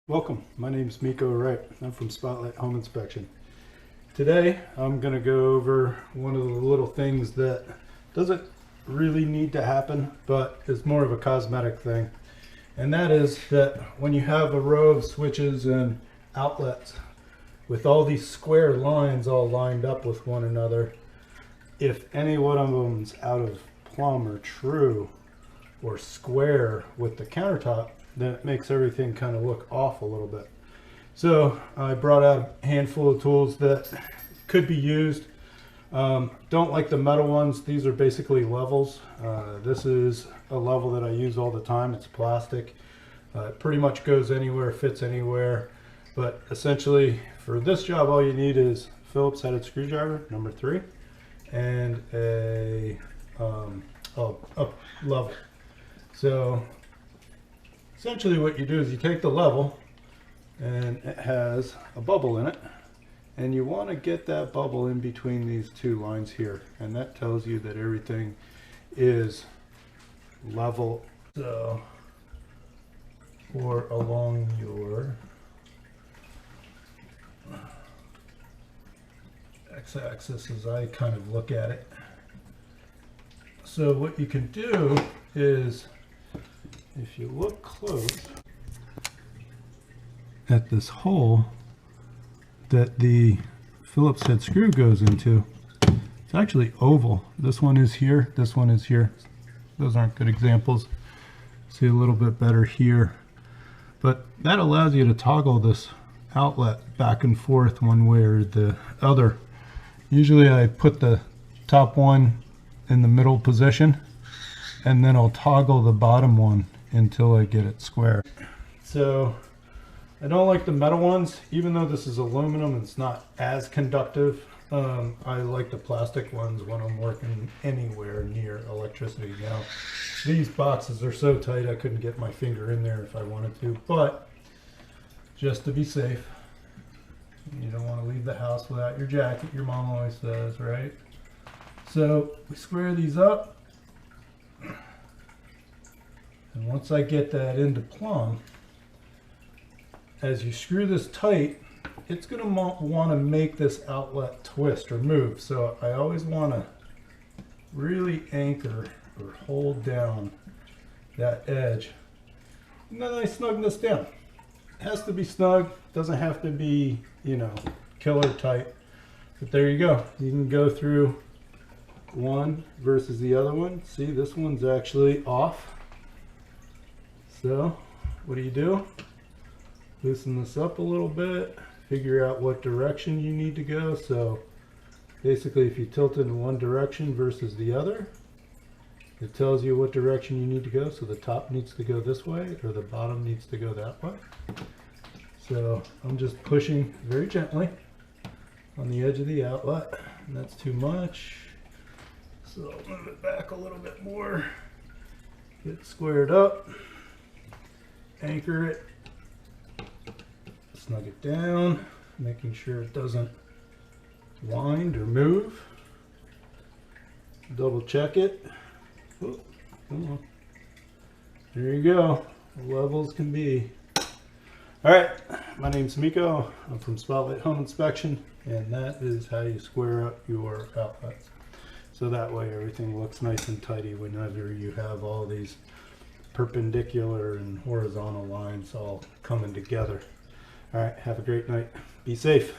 Welcome, my name is Miko. I'm from Spotlight Home Inspection. Today I'm going to go over one of the little things that doesn't really need to happen, but is more of a cosmetic thing. And that is that when you have a row of switches and outlets with all these square lines all lined up with one another, if any one of them's out of plumb or true or square with the countertop, then it makes everything kind of look off a little bit. So I brought out a handful of tools that could be used. Don't like the metal ones. These are basically levels. This is a level that I use all the time. It's plastic. It pretty much goes anywhere, fits anywhere. But essentially for this job, all you need is Phillips headed screwdriver, number 3, and a level. So essentially what you do is you take the level, and it has a bubble in it, and you want to get that bubble in between these two lines here, and that tells you that everything is level. So or along your x-axis as I kind of look at it. So what you can do is, if you look close at this hole that the Phillips head screw goes into, it's actually oval. This one is here, this one is here. Those aren't good examples. See a little bit better here. But that allows you to toggle this outlet back and forth one way or the other. Usually I put the top one in the middle position, and then I'll toggle the bottom one until I get it square. So I don't like the metal ones, even though this is aluminum, it's not as conductive. I like the plastic ones when I'm working anywhere near electricity. Now these boxes are so tight I couldn't get my finger in there if I wanted to, but just to be safe, you don't want to leave the house without your jacket, your mom always says, right? So we square these up. And once I get that into plumb, as you screw this tight, it's going to want to make this outlet twist or move. So I always want to really anchor or hold down that edge. And then I snug this down. It has to be snug. Doesn't have to be, you know, killer tight. But there you go. You can go through one versus the other one. See, this one's actually off. So what do? Loosen this up a little bit, figure out what direction you need to go. So basically if you tilt in one direction versus the other, it tells you what direction you need to go. So the top needs to go this way or the bottom needs to go that way. So I'm just pushing very gently on the edge of the outlet, and that's too much. So I'll move it back a little bit more, get it squared up, anchor it, snug it down, making sure it doesn't wind or move. Double check it. Oh, come on. There you go. Level as can be. Alright, my name's Miko. I'm from Spotlight Home Inspection, and that is how you square up your outlets. So that way everything looks nice and tidy whenever you have all these perpendicular and horizontal lines all coming together. All right, have a great night. Be safe.